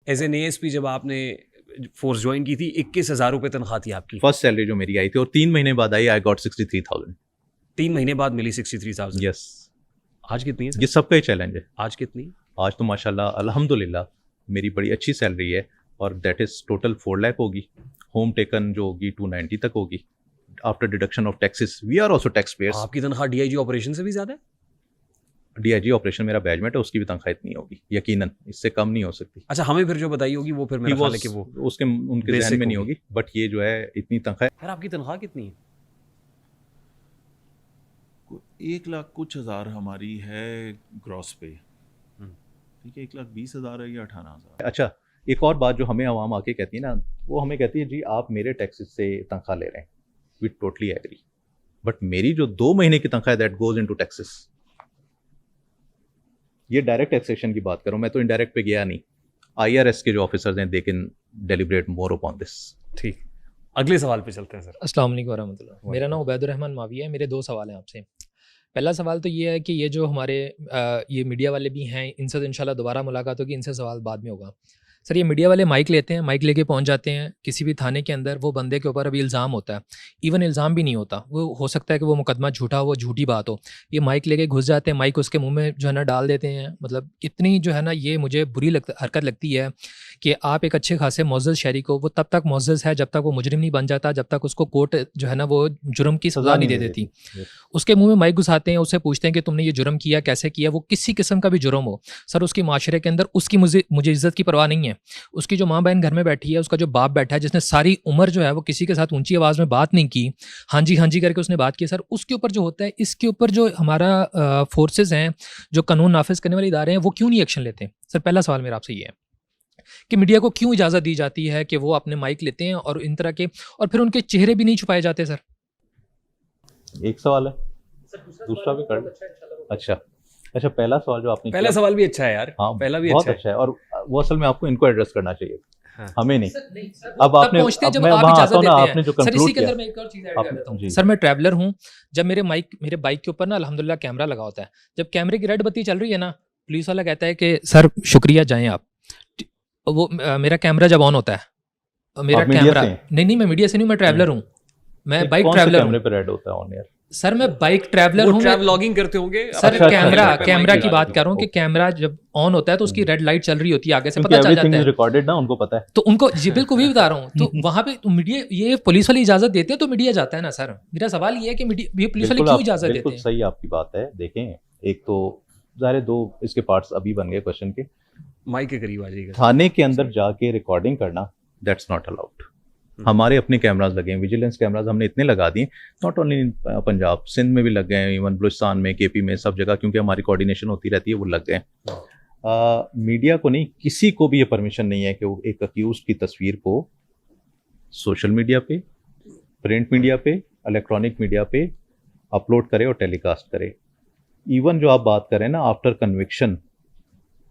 As an ASP जब आपने force join की थी 21,000 रुपये तनख्वाह थी आपकी। फर्स्ट सैलरी जो मेरी आई थी, और 3 महीने बाद आई, आई गॉट 63,000। 3 महीने बाद मिली 63,000। यस। आज कितनी है सर? ये सबका ही चैलेंज है। आज कितनी? आज तो माशाल्लाह अल्हम्दुलिल्लाह मेरी बड़ी अच्छी सैलरी है, और दैट इज़ टोटल 4 लाख होगी। होम टेकन जो होगी 290 तक होगी after deduction of taxes. We are also taxpayers. आपकी तनख्वाह DIG ऑपरेशन से भी ज्यादा है? DIG ऑपरेशन मेरा बैचमेट है, उसकी भी तनख्वाह इतनी होगी, यकीनन इससे कम नहीं हो सकती। अच्छा, हमें फिर जो बताई होगी वो फिर मेरा ख्याल है कि वो उसके उनके ध्यान में नहीं होगी, बट ये जो है इतनी तनख्वाह। यार आपकी तनख्वाह कितनी है? 1 लाख कुछ हज़ार हमारी है ग्रॉस पे। ठीक है, 1,20,000 है या 18,000। अच्छा, एक और बात जो हमें आवाम आके कहती है ना, वो हमें कहती है जी आप मेरे टैक्सेस से तनख्वाह ले रहे हैं। वी टोटली एग्री, बट मेरी जो 2 महीने की तनख्वाह है दैट गोज इनटू टैक्सेस। ये डायरेक्ट टैक्सेशन की बात करूं, मैं तो इनडायरेक्ट पे गया नहीं। IRS के जो ऑफिसर्स हैं they can deliberate more upon this. ठीक, अगले सवाल पे चलते हैं सर। अस्सलाम वालेकुम वरहमतुल्लाह। मेरा नाम उबैदुर रहमान माविया है। मेरे 2 सवाल हैं आपसे। पहला सवाल तो ये है कि ये जो हमारे ये मीडिया वाले भी हैं, इनसे तो इंशाल्लाह दोबारा मुलाकात होगी, इनसे सवाल बाद में होगा। सर, ये मीडिया वाले माइक लेते हैं, माइक लेके पहुंच जाते हैं किसी भी थाने के अंदर, वो बंदे के ऊपर अभी इल्ज़ाम होता है, इवन इल्ज़ाम भी नहीं होता, वो हो सकता है कि वो मुकदमा झूठा हो, वो झूठी बात हो, ये माइक लेके घुस जाते हैं, माइक उसके मुंह में जो है ना डाल देते हैं। मतलब इतनी जो है ना ये मुझे बुरी हरकत लगती है कि आप एक अच्छे खासे मुअज़्ज़ज़ शहरी को, वो तब तक मुअज़्ज़ज़ है जब तक वो मुजरिम नहीं बन जाता, जब तक उसको कोर्ट जो है ना वो जुर्म की सज़ा नहीं दे देती। उसके मुंह में माइक घुसाते हैं, उससे पूछते हैं कि तुमने ये जुर्म किया, कैसे किया। वो किसी किस्म का भी जुर्म हो सर, उसकी माशरे के अंदर उसकी मुझे इज़्ज़त की परवाह नहीं है। उसकी जो माँ बहन घर में बैठी है, उसका जो बाप बैठा है जिसने सारी उम्र जो है वो किसी के साथ ऊंची आवाज़ में बात नहीं की, हाँ जी करके उसने बात की, सर उसके ऊपर जो होता है, इसके ऊपर जो हमारा फोर्सेस हैं, जो कानून नाफिज करने वाले इदारे हैं, वो क्यों नहीं एक्शन लेते? सर पहला सवाल मेरा आपसे ये है कि मीडिया को क्यों इजाज़त दी जाती है कि वो अपने माइक लेते हैं और इन तरह के, और फिर उनके चेहरे भी नहीं छुपाए जाते? सर एक सवाल है, दूसरा भी कर। अच्छा, पहला सवाल जो आपने, पहला सवाल भी अच्छा है यार। हाँ, पहला भी बहुत अच्छा है, और वो असल में आपको इनको एड्रेस करना चाहिए। हाँ। हमें नहीं। सर, अब आपने, अब मैं वहां आता हूं ना, आपने जो कंक्लूड किया। मैं एक और चीज़ ऐड कर देता हूं। सर मैं ट्रैवलर हूं, जब मेरे बाइक के ऊपर ना अल्हम्दुलिल्लाह कैमरा लगा होता है, जब कैमरे की रेड बत्ती चल रही है ना, पुलिस वाला कहता है कि सर शुक्रिया जाएं आप। वो मेरा कैमरा जब ऑन होता है, मेरा कैमरा नहीं, मैं मीडिया से नहीं, मैं ट्रैवलर हूँ, मैं बाइक ट्रैवलर हूँ। कैमरे पे रेड होता है ऑन यार? सर मैं बाइक ट्रैवलर हूँ, ट्रैवलॉगिंग करते होंगे सर। कैमरा की बात कर रहा हूँ कि कैमरा जब ऑन होता है तो उसकी रेड लाइट चल रही होती है, आगे से पता चल जाता है, रिकॉर्डेड ना, उनको पता है। तो उनको जी बिल्कुल भी बता रहा हूँ, तो वहां पे तो मीडिया, ये पुलिस वाली इजाजत देते हैं तो मीडिया जाता है ना। सर मेरा सवाल ये है कि मीडिया, पुलिस वाले क्यों इजाजत देते हैं? बिल्कुल सही आपकी बात है। देखें, एक तो ज़ाहिर 2 इसके पार्ट्स अभी बन गए क्वेश्चन के। माइक के करीब आ जाएगा। थाने के अंदर जाके रिकॉर्डिंग करना, दैट्स नॉट अलाउड। हमारे अपने कैमराज लगे हैं, विजिलेंस कैमराज हमने इतने लगा दिए, not only in Punjab, Sindh में भी लग गए हैं, इवन बलूचिस्तान में, KP में, सब जगह, क्योंकि हमारी कोऑर्डिनेशन होती रहती है, वो लग गए। मीडिया को नहीं, किसी को भी ये परमिशन नहीं है कि वो एक अक्यूज की तस्वीर को सोशल मीडिया पे, प्रिंट मीडिया पे, इलेक्ट्रॉनिक मीडिया पे अपलोड करे और टेलीकास्ट करे। इवन जो आप बात करें ना, आफ्टर कन्विक्शन,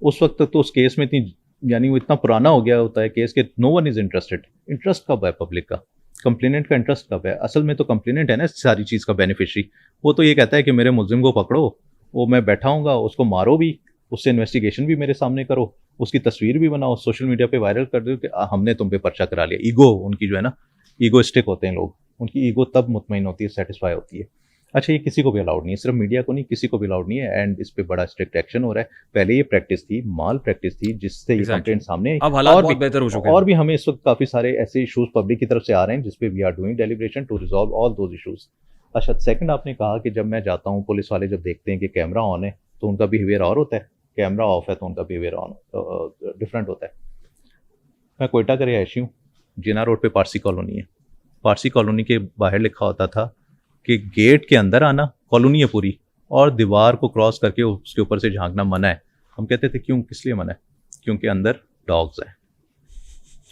उस वक्त तक तो उस केस में इतनी, यानी वो इतना पुराना हो गया होता है केस के, no one is interested. Interest कब है पब्लिक का? कंप्लेनेंट का इंटरेस्ट कब है? असल में तो कंप्लेनेंट है ना सारी चीज़ का बेनिफिशरी। वो तो ये कहता है कि मेरे मुल्जिम को पकड़ो, वो मैं बैठा हूँगा, उसको मारो भी, उससे इन्वेस्टिगेशन भी मेरे सामने करो, उसकी तस्वीर भी बनाओ, सोशल मीडिया पे वायरल कर दो कि हमने तुम पे पर्चा करा लिया। ईगो उनकी जो है ना, ईगोइस्टिक होते हैं लोग, उनकी ईगो तब मुतमईन होती है, सेटिस्फाई होती है। अच्छा, ये किसी को भी अलाउड नहीं है, सिर्फ मीडिया को नहीं, किसी को भी अलाउड नहीं है, एंड इस पे बड़ा स्ट्रिक्ट एक्शन हो रहा है। पहले ये प्रैक्टिस थी, माल प्रैक्टिस थी, जिससे ये कंप्लेंट सामने, अब हालात बहुत बेहतर हो चुके हैं, और भी हमें इस वक्त काफी सारे ऐसे इश्यूज पब्लिक की तरफ से आ रहे हैं जिसपे we are doing deliberation to resolve all those issues. अच्छा, सेकंड आपने कहा कि जब मैं जाता हूँ, पुलिस वाले जब देखते हैं कि कैमरा ऑन है तो उनका बिहेवियर और होता है, कैमरा ऑफ है तो उनका बिहेवियर ऑन डिफरेंट होता है। मैं कोयटा का रिहायशी हूँ, जिना रोड पे पारसी कॉलोनी है। पारसी कॉलोनी के बाहर लिखा होता था कि गेट के अंदर आना, कॉलोनी है पूरी, और दीवार को क्रॉस करके उसके ऊपर से झांकना मना है। हम कहते थे क्यों, किस लिए मना है? क्योंकि अंदर डॉग्स हैं,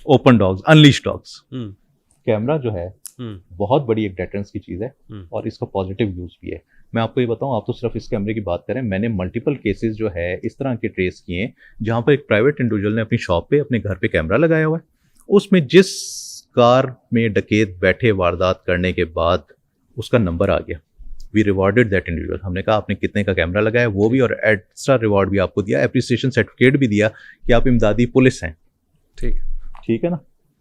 open dogs, unleash dogs. Camera जो है बहुत बड़ी एक डेटरेंस की चीज़ है, और इसका पॉजिटिव यूज़ भी है। मैं आपको ये बताऊं, आप तो सिर्फ इस कैमरे की बात करें, मैंने मल्टीपल केसेस जो है इस तरह के ट्रेस किए हैं जहाँ पर एक प्राइवेट इंडिविजुअल ने अपनी शॉप पे, अपने घर पे कैमरा लगाया हुआ है, उसमें जिस कार में डकैत बैठे वारदात करने के बाद उसका नंबर आ गया, वी रिवॉर्डेड दैट इंडिविजुअल। हमने कहा आपने कितने का कैमरा लगाया, वो भी, और एक्स्ट्रा रिवॉर्ड भी आपको दिया, एप्रिसिएशन सर्टिफिकेट भी दिया कि आप इमदादी पुलिस हैं। ठीक ठीक है ना,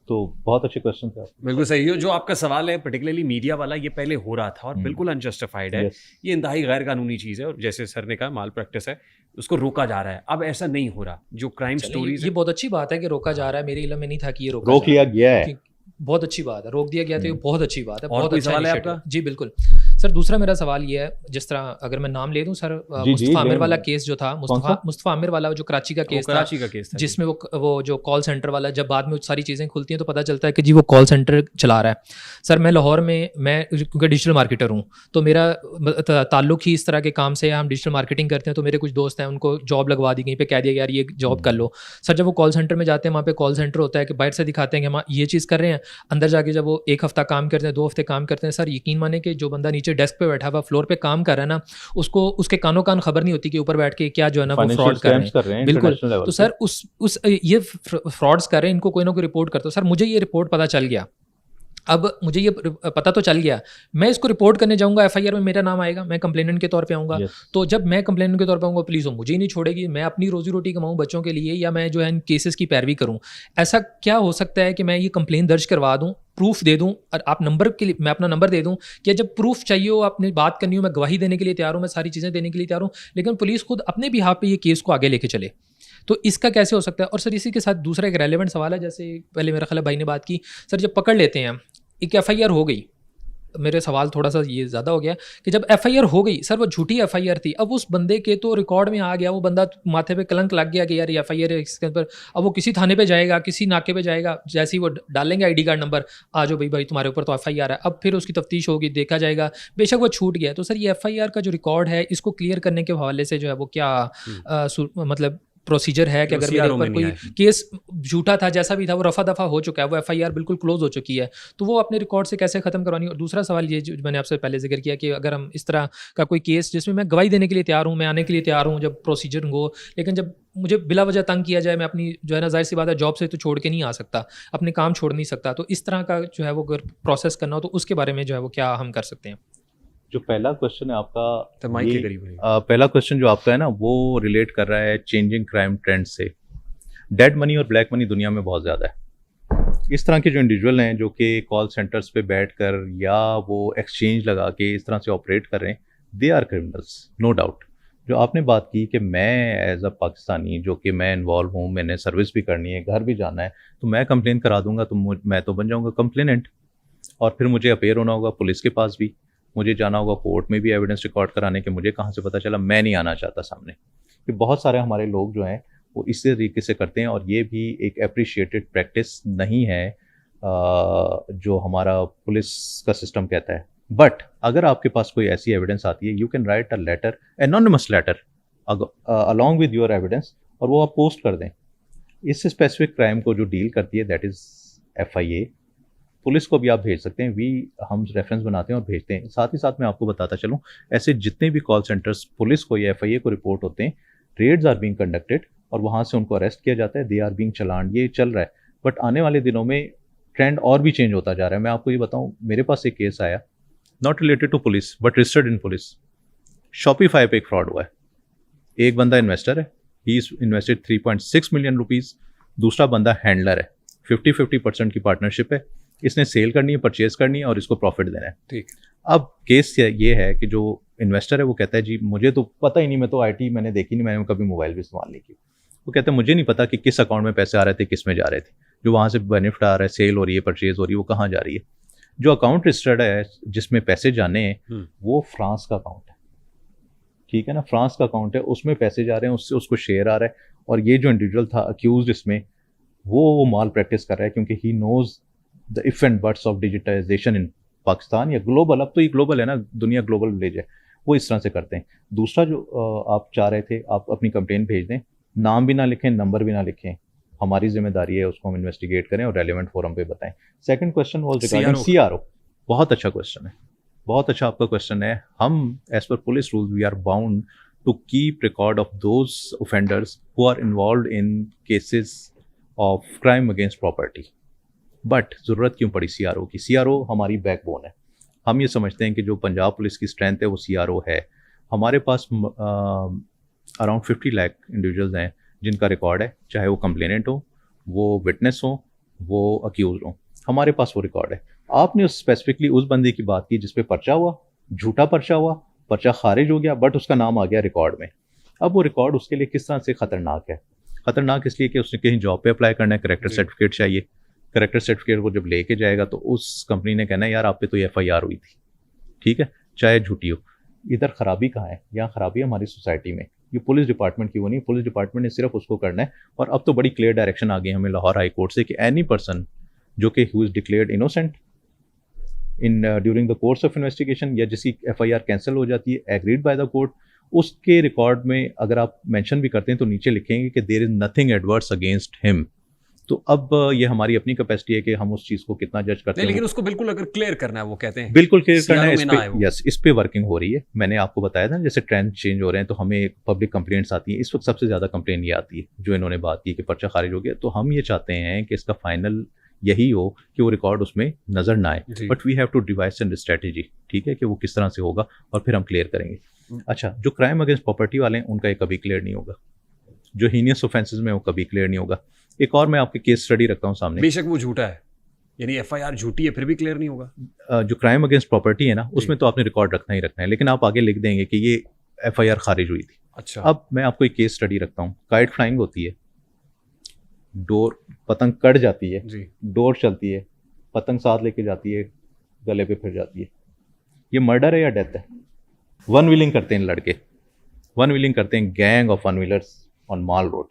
तो बहुत अच्छे क्वेश्चन थे आपके। बिल्कुल सही है। जो आपका सवाल है पर्टिकुलरली मीडिया वाला, ये पहले हो रहा था और बिल्कुल अनजस्टिफाइड है। Yes. ये इंतहाई गैर कानूनी चीज़ है और जैसे सर ने कहा माल प्रैक्टिस है, उसको रोका जा रहा है। अब ऐसा नहीं हो रहा। जो क्राइम चलिए, स्टोरीज ये बहुत अच्छी बात है कि रोका जा रहा है। मेरे इल्म में नहीं था कि ये रोका रोक जा लिया रहा है। गया है। कि- बहुत अच्छी बात है, रोक दिया गया तो ये बहुत अच्छी बात है। और बहुत कोई अच्छा सवाल है initiative आपका? जी बिल्कुल सर। दूसरा मेरा सवाल ये है, जिस तरह अगर मैं नाम ले दूं सर, जी, मुस्तफ़ा आमिर लें। वाला केस जो था, मुस्तफ़ा आमिर वाला जो कराची का वो केस था, कराची का केस था। जिसमें वो जो कॉल सेंटर वाला, जब बाद में वो सारी चीज़ें खुलती हैं तो पता चलता है कि जी वो कॉल सेंटर चला रहा है। सर मैं लाहौर में, मैं क्योंकि डिजिटल मार्केटर हूँ, तो मेरा ताल्लुक ही इस तरह के काम से है। हम डिजिटल मार्केटिंग करते हैं, तो मेरे कुछ दोस्त हैं, उनको जॉब लगवा दी, कहीं पे कह दिया यार ये जॉब कर लो। सर जब वो कॉल सेंटर में जाते हैं, वहाँ पे कॉल सेंटर होता है कि बाहर से दिखाते हैं कि हम ये चीज़ कर रहे हैं, अंदर जाके जब वो एक हफ्ता काम करते हैं, 2 हफ्ते काम करते हैं, सर यकीन माने कि जो बंदा नीचे डेस्क पे बैठा हुआ फ्लोर पे काम कर रहा है ना, उसको उसके कानों कान खबर नहीं होती कि ऊपर बैठ के क्या जो है ना वो Financial फ्रॉड कर रहे scams कर रहे हैं। हैं बिल्कुल। international level तो पे। सर उस ये फ्रॉड्स कर रहे हैं, इनको कोई ना कोई रिपोर्ट करते हो। सर मुझे ये रिपोर्ट पता चल गया, अब मुझे ये पता तो चल गया, मैं इसको रिपोर्ट करने जाऊंगा, एफआईआर में मेरा नाम आएगा, मैं कंप्लेनेंट के तौर पे आऊँगा। Yes. तो जब मैं कंप्लेनेंट के तौर पे आऊँगा, पुलिस मुझे ही नहीं छोड़ेगी। मैं अपनी रोजी रोटी कमाऊँ बच्चों के लिए, या मैं जो है इन केसेस की पैरवी करूँ। ऐसा क्या हो सकता है कि मैं ये कंप्लेन दर्ज करवा दूँ, प्रूफ दे दूँ, और आप नंबर के लिए मैं अपना नंबर दे दूँ, कि जब प्रूफ चाहिए हो, आपने बात करनी हो, मैं गवाही देने के लिए तैयार हूँ, मैं सारी चीज़ें देने के लिए तैयार हूँ, लेकिन पुलिस खुद अपने बिहाफ पे ये केस को आगे लेके चले। तो इसका कैसे हो सकता है? और सर इसी के साथ दूसरा एक रेलेवेंट सवाल है, जैसे पहले मेरा ख्याल है भाई ने बात की, सर जब पकड़ लेते हैं, एक एफआईआर हो गई, मेरे सवाल थोड़ा सा ये ज़्यादा हो गया कि जब एफआईआर हो गई, सर वो झूठी एफआईआर थी, अब उस बंदे के तो रिकॉर्ड में आ गया, वो बंदा माथे पे कलंक लग गया कि यार ये एफआईआर है इसके ऊपर। अब वो किसी थाने पे जाएगा, किसी नाके पे जाएगा, जैसे ही वो डालेंगे आईडी कार्ड नंबर, आ जाओ भाई तुम्हारे ऊपर तो एफआईआर है। अब फिर उसकी तफ्तीश होगी, देखा जाएगा, बेशक वो छूट गया। तो सर ये एफआईआर का जो रिकॉर्ड है, इसको क्लियर करने के हवाले से जो है वो क्या मतलब प्रोसीजर है कि अगर मेरे CRO में ऊपर नहीं कोई आए। केस झूठा था, जैसा भी था, वो रफा दफा हो चुका है, वो एफआईआर बिल्कुल क्लोज हो चुकी है, तो वो अपने रिकॉर्ड से कैसे खत्म करवानी। और दूसरा सवाल ये जो मैंने आपसे पहले जिक्र किया कि अगर हम इस तरह का कोई केस जिसमें मैं गवाही देने के लिए तैयार हूँ, मैं आने के लिए तैयार हूँ, जब प्रोसीजर हो, लेकिन जब मुझे बिला वजह तंग किया जाए, मैं अपनी जो है ना, जाहिर सी बात है जॉब से तो छोड़ के नहीं आ सकता, अपने काम छोड़ नहीं सकता, तो इस तरह का जो है वो अगर प्रोसेस करना हो तो उसके बारे में जो है वो क्या हम कर सकते हैं? जो पहला क्वेश्चन है आपका, तो माइक के ये, करीब रहिए। पहला क्वेश्चन जो आपका है ना, वो रिलेट कर रहा है चेंजिंग क्राइम ट्रेंड से। डेड मनी और ब्लैक मनी दुनिया में बहुत ज़्यादा है। इस तरह के जो इंडिविजुअल हैं जो कि कॉल सेंटर्स पे बैठकर या वो एक्सचेंज लगा के इस तरह से ऑपरेट कर रहे हैं, they are criminals, no doubt. जो आपने बात की कि मैं एज अ पाकिस्तानी, जो कि मैं इन्वॉल्व हूँ, मैंने सर्विस भी करनी है, घर भी जाना है, तो मैं कंप्लेन करा दूंगा तो मैं तो बन जाऊँगा कंप्लेनेंट, और फिर मुझे अपेयर होना होगा पुलिस के पास भी, मुझे जाना होगा कोर्ट में भी एविडेंस रिकॉर्ड कराने के। मुझे कहाँ से पता चला? मैं नहीं आना चाहता सामने। कि बहुत सारे हमारे लोग जो हैं वो इसी तरीके से करते हैं, और ये भी एक अप्रिशिएटेड प्रैक्टिस नहीं है जो हमारा पुलिस का सिस्टम कहता है। बट अगर आपके पास कोई ऐसी एविडेंस आती है, you can write a letter, anonymous letter along with your evidence, और वो आप पोस्ट कर दें। इस स्पेसिफिक क्राइम को जो डील करती है, दैट इज़ FIA। पुलिस को भी आप भेज सकते हैं, हम रेफरेंस बनाते हैं और भेजते हैं। साथ ही साथ मैं आपको बताता चलूँ, ऐसे जितने भी कॉल सेंटर्स पुलिस को या FIA को रिपोर्ट होते हैं, रेड्स आर बीइंग कंडक्टेड और वहाँ से उनको अरेस्ट किया जाता है, दे आर बीइंग चलान। ये चल रहा है, बट आने वाले दिनों में ट्रेंड और भी चेंज होता जा रहा है। मैं आपको ये बताऊँ, मेरे पास एक केस आया, not related to police but registered in police. Shopify पे एक फ्रॉड हुआ है। एक बंदा इन्वेस्टर है, he is invested 3.6 million rupees. दूसरा बंदा हैंडलर है, 50-50% की पार्टनरशिप है। इसने सेल करनी है, परचेज करनी है और इसको प्रॉफिट देना है। ठीक। अब केस ये है कि जो इन्वेस्टर है वो कहता है जी मुझे तो पता ही नहीं, मैं तो IT मैंने देखी नहीं, मैंने कभी मोबाइल भी इस्तेमाल नहीं की। वो कहता है मुझे नहीं पता कि किस अकाउंट में पैसे आ रहे थे, किस में जा रहे थे, जो वहाँ से बेनिफिट आ रहा है, सेल हो रही है, परचेज हो रही है, वो कहाँ जा रही है। जो अकाउंट रजिस्टर्ड है जिसमें पैसे जाने हैं वो फ्रांस का अकाउंट है, ठीक है ना, फ्रांस का अकाउंट है, उसमें पैसे जा रहे हैं, उससे उसको शेयर आ रहा है। और ये जो इंडिविजुअल था अक्यूज इसमें, वो माल प्रैक्टिस कर रहा है, क्योंकि he knows the if and buts of digitization in Pakistan या ग्लोबल। अब तो ये ग्लोबल है ना, दुनिया ग्लोबल विलेज है, वो इस तरह से करते हैं। दूसरा जो आप चाह रहे थे, आप अपनी कंप्लेन भेज दें, नाम भी ना लिखें, नंबर भी ना लिखें, हमारी जिम्मेदारी है उसको हम इन्वेस्टिगेट करें और रेलिवेंट फोरम पे बताएं। Second question was regarding CRO। बहुत अच्छा क्वेश्चन है, बहुत अच्छा आपका क्वेश्चन है। हम as per police rules we are bound to keep record of those offenders who are involved in cases of crime against property. But ज़रूरत क्यों पड़ी CRO की? CRO हमारी बैकबोन है। हम ये समझते हैं कि जो पंजाब पुलिस की स्ट्रेंथ है वो CRO है। हमारे पास अराउंड 50 लाख इंडिविजुअल्स हैं जिनका रिकॉर्ड है, चाहे वो कंप्लेनेंट हो, वो विटनेस हो, वो अक्यूज हो, हमारे पास वो रिकॉर्ड है। आपने उस स्पेसिफिकली उस बंदे की बात की जिस पे पर्चा हुआ, झूठा पर्चा हुआ, पर्चा खारिज हो गया, बट उसका नाम आ गया रिकॉर्ड में। अब वो रिकॉर्ड उसके लिए किस तरह से खतरनाक है? खतरनाक इसलिए कि उसने कहीं जॉब पे अप्लाई करना है, करेक्टर जी। सर्टिफिकेट चाहिए। करेक्टर सर्टिफिकेट वो जब लेके जाएगा तो उस कंपनी ने कहना है यार आप पे तो ये FIR हुई थी, ठीक है, चाहे झूठी हो। इधर खराबी कहाँ है? यहाँ खराबी है हमारी सोसाइटी में। ये पुलिस डिपार्टमेंट की वो नहीं, पुलिस डिपार्टमेंट ने सिर्फ उसको करना है। और अब तो बड़ी क्लियर डायरेक्शन आ गई हमें लाहौर हाई कोर्ट से कि एनी पर्सन जो कि who is declared innocent in during the course of investigation, या जिसकी FIR कैंसिल हो जाती है एग्रीड बाय द कोर्ट, उसके रिकॉर्ड में अगर आप मेंशन भी करते हैं तो नीचे लिखेंगे कि there is nothing adverse against him. तो अब ये हमारी अपनी कैपेसिटी है कि हम उस चीज़ को कितना जज करते नहीं, हैं। लेकिन उसको बिल्कुल अगर क्लियर करना है, वो कहते हैं बिल्कुल क्लियर करना है, CRO इस में ना आए पे वो। यस, इस पे वर्किंग हो रही है। मैंने आपको बताया था जैसे ट्रेंड चेंज हो रहे हैं तो हमें पब्लिक कंप्लेंट्स आती हैं। इस वक्त सबसे ज़्यादा कंप्लेंट ये आती है जो इन्होंने बात की कि पर्चा खारिज हो गया। तो हम ये चाहते हैं कि इसका फाइनल यही हो कि वो रिकॉर्ड उसमें नज़र ना आए, जी। But we have to devise and strategy, ठीक है, कि वो किस तरह से होगा और फिर हम क्लियर करेंगे। अच्छा, जो क्राइम अगेंस्ट प्रॉपर्टी वाले हैं उनका ये कभी क्लियर नहीं होगा, जो हीनियस ऑफेंसेस में वो कभी क्लियर नहीं होगा। एक और मैं आपके केस स्टडी रखता हूँ सामने। बेशक वो झूठा है, यानी FIR झूठी है, फिर भी क्लियर नहीं होगा। जो क्राइम अगेंस्ट प्रॉपर्टी है ना, उसमें तो आपने रिकॉर्ड रखना ही रखना है, लेकिन आप आगे लिख देंगे कि ये FIR खारिज हुई थी। अच्छा, अब मैं आपको एक केस स्टडी रखता हूँ। काइट फ्लाइंग होती है, डोर, पतंग कट जाती है, जी, डोर चलती है, पतंग साथ लेके जाती है, गले पे फिर जाती है। ये मर्डर है या डेथ है? वन व्हीलिंग करते हैं लड़के, वन व्हीलिंग करते हैं, gang of one wheelers on mall road.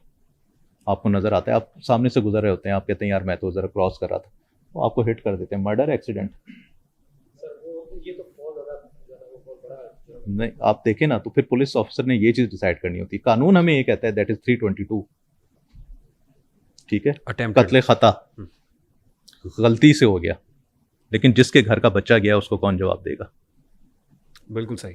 आपको नज़र आता है, आप सामने से गुजर रहे होते हैं, आप कहते हैं यार मैं तो ज़रा क्रॉस कर रहा था, वो आपको हिट कर देते हैं। Murder accident? नहीं, आप देखें ना, तो फिर पुलिस ऑफिसर ने ये चीज़ डिसाइड करनी होती है। कानून हमें ये कहता है दैट इज 322, ठीक है, अटेम्प्टेड। कत्ले खता, गलती से हो गया, लेकिन जिसके घर का बच्चा गया उसको कौन जवाब देगा? बिल्कुल सही।